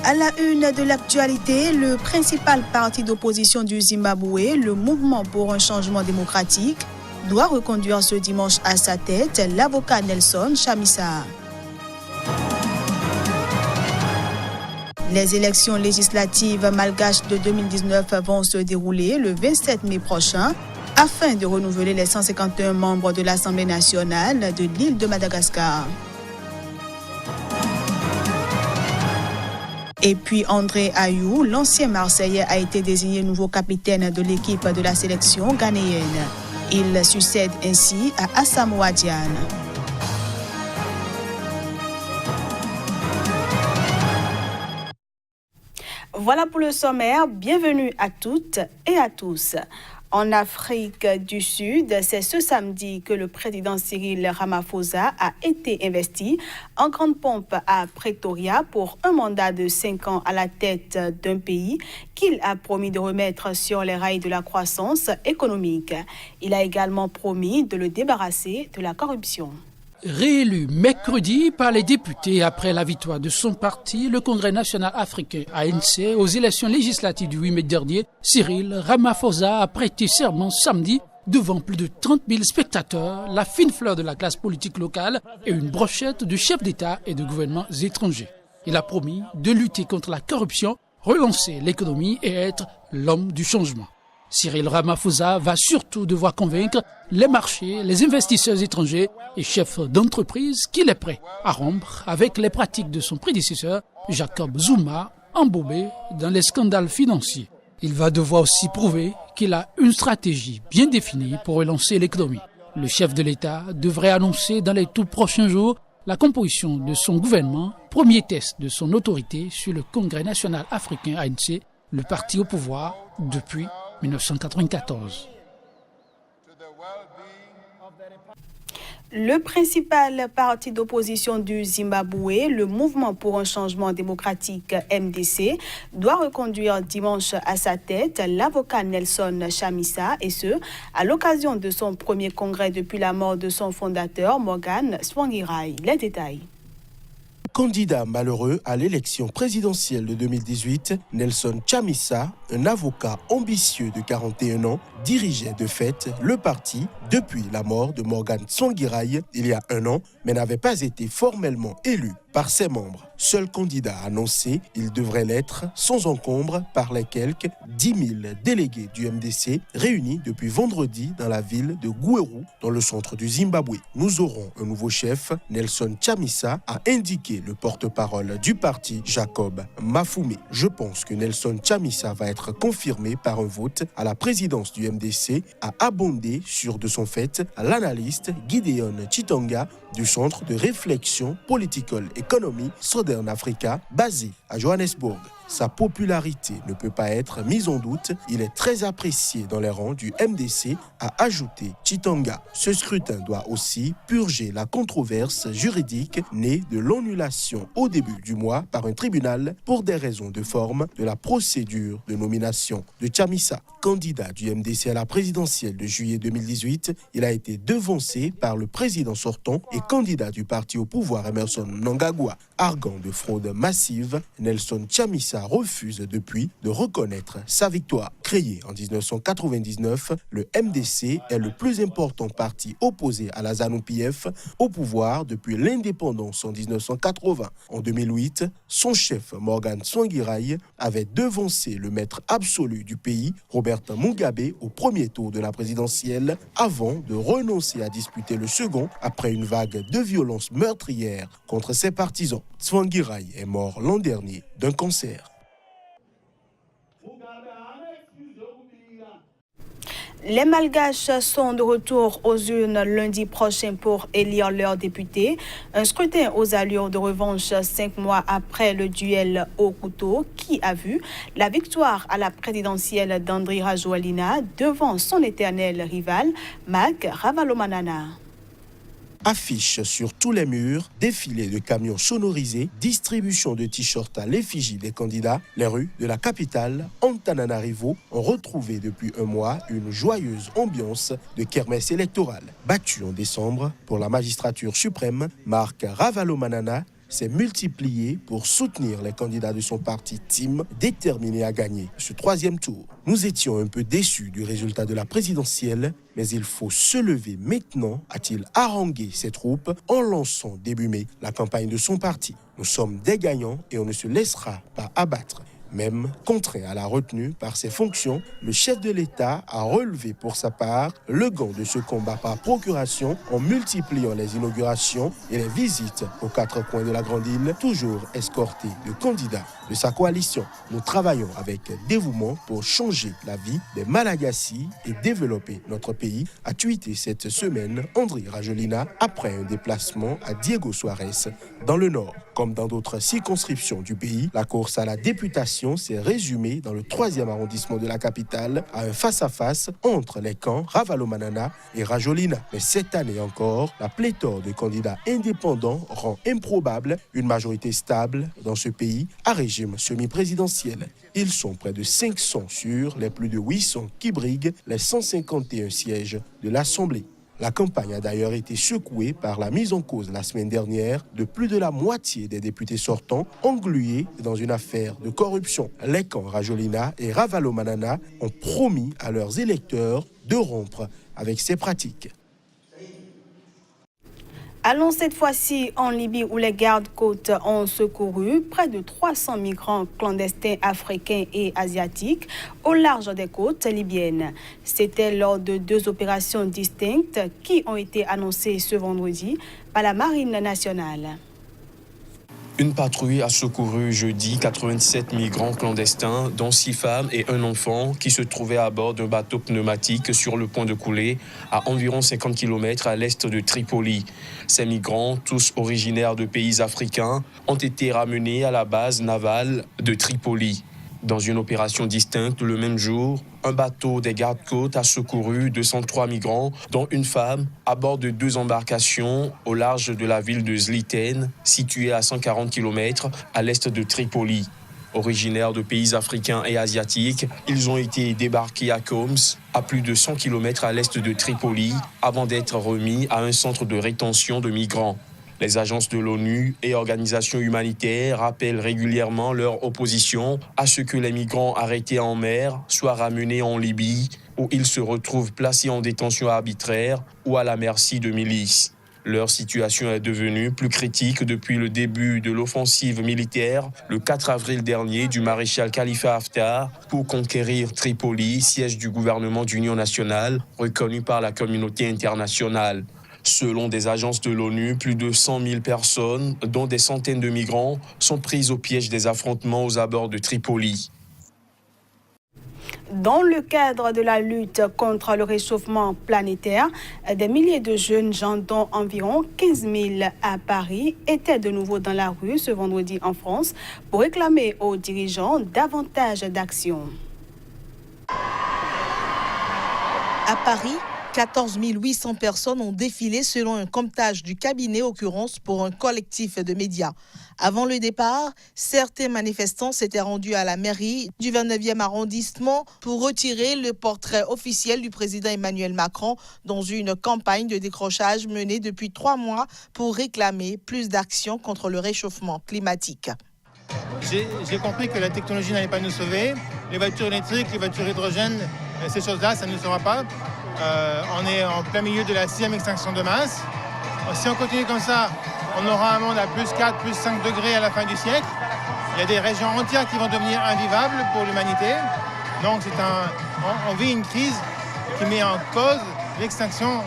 À la une de l'actualité, le principal parti d'opposition du Zimbabwe, le Mouvement pour un changement démocratique, doit reconduire ce dimanche à sa tête l'avocat Nelson Chamisa. Les élections législatives malgaches de 2019 vont se dérouler le 27 mai prochain afin de renouveler les 151 membres de l'Assemblée nationale de l'île de Madagascar. Et puis André Ayou, l'ancien Marseillais, a été désigné nouveau capitaine de l'équipe de la sélection ghanéenne. Il succède ainsi à Asamoah Gyan. Voilà pour le sommaire. Bienvenue à toutes et à tous. En Afrique du Sud, c'est ce samedi que le président Cyril Ramaphosa a été investi en grande pompe à Pretoria pour un mandat de 5 ans à la tête d'un pays qu'il a promis de remettre sur les rails de la croissance économique. Il a également promis de le débarrasser de la corruption. Réélu mercredi par les députés après la victoire de son parti, le Congrès national africain ANC, aux élections législatives du 8 mai dernier, Cyril Ramaphosa a prêté serment samedi devant plus de 30 000 spectateurs, la fine fleur de la classe politique locale et une brochette de chefs d'État et de gouvernements étrangers. Il a promis de lutter contre la corruption, relancer l'économie et être l'homme du changement. Cyril Ramaphosa va surtout devoir convaincre les marchés, les investisseurs étrangers et chefs d'entreprise qu'il est prêt à rompre avec les pratiques de son prédécesseur Jacob Zuma, embourbé dans les scandales financiers. Il va devoir aussi prouver qu'il a une stratégie bien définie pour relancer l'économie. Le chef de l'État devrait annoncer dans les tout prochains jours la composition de son gouvernement, premier test de son autorité sur le Congrès national africain ANC, le parti au pouvoir depuis 1994. Le principal parti d'opposition du Zimbabwe, le Mouvement pour un changement démocratique MDC, doit reconduire dimanche à sa tête l'avocat Nelson Chamisa, et ce, à l'occasion de son premier congrès depuis la mort de son fondateur, Morgan Tsvangirai. Les détails. Candidat malheureux à l'élection présidentielle de 2018, Nelson Chamisa, un avocat ambitieux de 41 ans, dirigeait de fait le parti depuis la mort de Morgan Tsvangirai il y a 1 an, mais n'avait pas été formellement élu par ses membres. Seul candidat annoncé, il devrait l'être sans encombre par les quelques 10 000 délégués du MDC réunis depuis vendredi dans la ville de Gweru, dans le centre du Zimbabwe. Nous aurons un nouveau chef, Nelson Chamisa, a indiqué le porte-parole du parti, Jacob Mafumé. Je pense que Nelson Chamisa va être confirmé par un vote à la présidence du MDC, a abondé sur de son fait l'analyste Gideon Chitanga du Centre de réflexion Political Economy Southern Africa, basé à Johannesburg. Sa popularité ne peut pas être mise en doute. Il est très apprécié dans les rangs du MDC, a ajouté Chitanga. Ce scrutin doit aussi purger la controverse juridique née de l'annulation au début du mois par un tribunal pour des raisons de forme de la procédure de nomination de Chamisa. Candidat du MDC à la présidentielle de juillet 2018, il a été devancé par le président sortant et candidat du parti au pouvoir Emmerson Mnangagwa. Arguant de fraude massive, Nelson Chamisa refuse depuis de reconnaître sa victoire. Créé en 1999, le MDC est le plus important parti opposé à la ZANU-PF au pouvoir depuis l'indépendance en 1980. En 2008, son chef Morgan Tsvangirai avait devancé le maître absolu du pays, Robert Mugabe, au premier tour de la présidentielle avant de renoncer à disputer le second après une vague de violence meurtrière contre ses partisans. Tsvangirai est mort l'an dernier d'un cancer. Les Malgaches sont de retour aux urnes lundi prochain pour élire leurs députés. Un scrutin aux allures de revanche 5 mois après le duel au couteau qui a vu la victoire à la présidentielle d'Andry Rajoelina devant son éternel rival, Marc Ravalomanana. Affiches sur tous les murs, défilés de camions sonorisés, distribution de t-shirts à l'effigie des candidats, les rues de la capitale, Antananarivo, ont retrouvé depuis un mois une joyeuse ambiance de kermesse électorale. Battu en décembre pour la magistrature suprême, Marc Ravalomanana s'est multiplié pour soutenir les candidats de son parti Team, déterminé à gagner ce troisième tour. Nous étions un peu déçus du résultat de la présidentielle, mais il faut se lever maintenant, a-t-il harangué ses troupes en lançant début mai la campagne de son parti. Nous sommes des gagnants et on ne se laissera pas abattre. Même contraint à la retenue par ses fonctions, le chef de l'État a relevé pour sa part le gant de ce combat par procuration en multipliant les inaugurations et les visites aux 4 coins de la Grande Île, toujours escortés de candidats de sa coalition. Nous travaillons avec dévouement pour changer la vie des Malagasy et développer notre pays, a tweeté cette semaine André Rajoelina après un déplacement à Diego Suarez dans le Nord. Comme dans d'autres circonscriptions du pays, la course à la députation s'est résumée dans le 3e arrondissement de la capitale à un face-à-face entre les camps Ravalomanana et Rajoelina. Mais cette année encore, la pléthore de candidats indépendants rend improbable une majorité stable dans ce pays à régime semi-présidentiel. Ils sont près de 500 sur les plus de 800 qui briguent les 151 sièges de l'Assemblée. La campagne a d'ailleurs été secouée par la mise en cause la semaine dernière de plus de la moitié des députés sortants englués dans une affaire de corruption. Les camps Rajoelina et Ravalomanana ont promis à leurs électeurs de rompre avec ces pratiques. Allons cette fois-ci en Libye où les gardes-côtes ont secouru près de 300 migrants clandestins africains et asiatiques au large des côtes libyennes. C'était lors de 2 opérations distinctes qui ont été annoncées ce vendredi par la Marine nationale. Une patrouille a secouru jeudi 87 migrants clandestins, dont 6 femmes et un enfant, qui se trouvaient à bord d'un bateau pneumatique sur le point de couler à environ 50 km à l'est de Tripoli. Ces migrants, tous originaires de pays africains, ont été ramenés à la base navale de Tripoli. Dans une opération distincte le même jour, un bateau des gardes-côtes a secouru 203 migrants, dont une femme, à bord de 2 embarcations au large de la ville de Zliten, située à 140 km à l'est de Tripoli. Originaires de pays africains et asiatiques, ils ont été débarqués à Coms, à plus de 100 km à l'est de Tripoli, avant d'être remis à un centre de rétention de migrants. Les agences de l'ONU et organisations humanitaires rappellent régulièrement leur opposition à ce que les migrants arrêtés en mer soient ramenés en Libye, où ils se retrouvent placés en détention arbitraire ou à la merci de milices. Leur situation est devenue plus critique depuis le début de l'offensive militaire le 4 avril dernier du maréchal Khalifa Haftar pour conquérir Tripoli, siège du gouvernement d'union nationale reconnu par la communauté internationale. Selon des agences de l'ONU, plus de 100 000 personnes, dont des centaines de migrants, sont prises au piège des affrontements aux abords de Tripoli. Dans le cadre de la lutte contre le réchauffement planétaire, des milliers de jeunes gens, dont environ 15 000 à Paris, étaient de nouveau dans la rue ce vendredi en France pour réclamer aux dirigeants davantage d'action. À Paris, 14 800 personnes ont défilé selon un comptage du cabinet Occurrence pour un collectif de médias. Avant le départ, certains manifestants s'étaient rendus à la mairie du 29e arrondissement pour retirer le portrait officiel du président Emmanuel Macron dans une campagne de décrochage menée depuis 3 mois pour réclamer plus d'actions contre le réchauffement climatique. J'ai compris que la technologie n'allait pas nous sauver. Les voitures électriques, les voitures hydrogène, ces choses-là, ça ne nous sauvera pas. On est en plein milieu de la 6e extinction de masse. Si on continue comme ça, on aura un monde à plus 4, plus 5 degrés à la fin du siècle. Il y a des régions entières qui vont devenir invivables pour l'humanité. Donc on vit une crise qui met en cause l'extinction,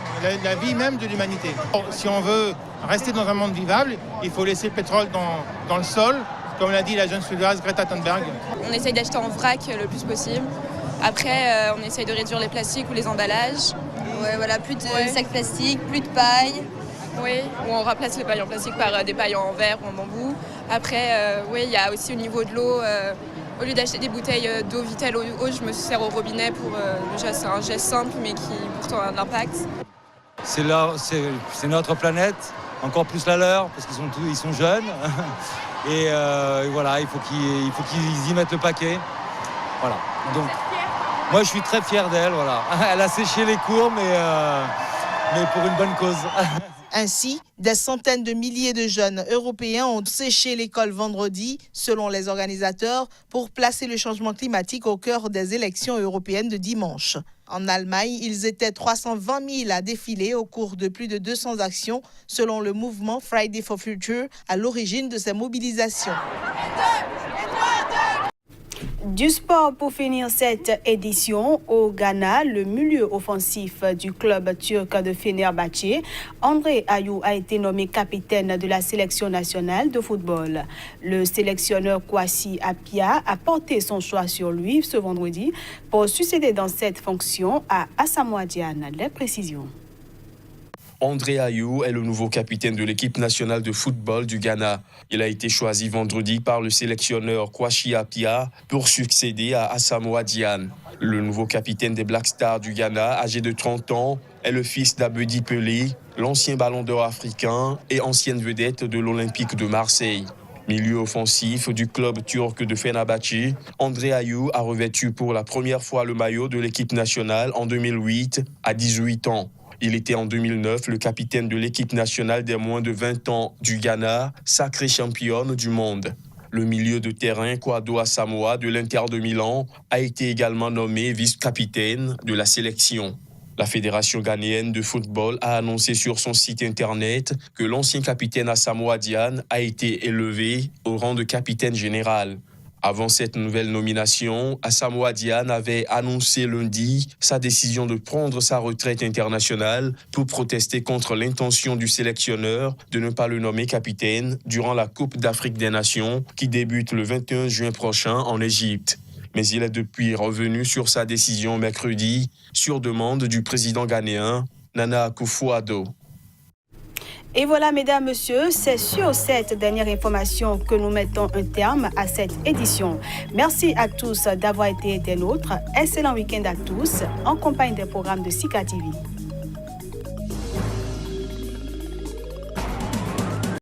la vie même de l'humanité. Si on veut rester dans un monde vivable, il faut laisser le pétrole dans le sol, comme l'a dit la jeune suédoise Greta Thunberg. On essaye d'acheter en vrac le plus possible. Après, on essaye de réduire les plastiques ou les emballages. Ouais, voilà, plus de sacs plastiques, plus de paille. Oui, ou on remplace les pailles en plastique par des pailles en verre ou en bambou. Après, il y a aussi au niveau de l'eau, au lieu d'acheter des bouteilles d'eau Vitel eau, je me sers au robinet pour déjà c'est un geste simple mais qui pourtant a de l'impact. C'est notre planète, encore plus la leur parce qu'ils sont jeunes et voilà, il faut qu'ils y mettent le paquet. Voilà. Donc moi je suis très fier d'elle, voilà. Elle a séché les cours mais pour une bonne cause. Ainsi, des centaines de milliers de jeunes européens ont séché l'école vendredi, selon les organisateurs, pour placer le changement climatique au cœur des élections européennes de dimanche. En Allemagne, ils étaient 320 000 à défiler au cours de plus de 200 actions, selon le mouvement Friday for Future, à l'origine de ces mobilisations. Du sport pour finir cette édition. Au Ghana, le milieu offensif du club turc de Fenerbahçe, André Ayou, a été nommé capitaine de la sélection nationale de football. Le sélectionneur Kwasi Appiah a porté son choix sur lui ce vendredi pour succéder dans cette fonction à Asamoah Gyan. Les précisions. André Ayou est le nouveau capitaine de l'équipe nationale de football du Ghana. Il a été choisi vendredi par le sélectionneur Kwasi Appiah pour succéder à Asamoah Gyan. Le nouveau capitaine des Black Stars du Ghana, âgé de 30 ans, est le fils d'Abedi Pelé, l'ancien ballon d'or africain et ancienne vedette de l'Olympique de Marseille. Milieu offensif du club turc de Fenerbahçe, André Ayou a revêtu pour la première fois le maillot de l'équipe nationale en 2008 à 18 ans. Il était en 2009 le capitaine de l'équipe nationale des moins de 20 ans du Ghana, sacrée championne du monde. Le milieu de terrain Kwadwo Asamoah de l'Inter de Milan a été également nommé vice-capitaine de la sélection. La Fédération ghanéenne de football a annoncé sur son site internet que l'ancien capitaine Asamoah Gyan a été élevé au rang de capitaine général. Avant cette nouvelle nomination, Asamoah Gyan avait annoncé lundi sa décision de prendre sa retraite internationale pour protester contre l'intention du sélectionneur de ne pas le nommer capitaine durant la Coupe d'Afrique des Nations qui débute le 21 juin prochain en Égypte. Mais il est depuis revenu sur sa décision mercredi sur demande du président ghanéen Nana Akufo-Addo. Et voilà, mesdames, messieurs, c'est sur cette dernière information que nous mettons un terme à cette édition. Merci à tous d'avoir été des nôtres. Excellent week-end à tous en compagnie des programmes de Sika TV.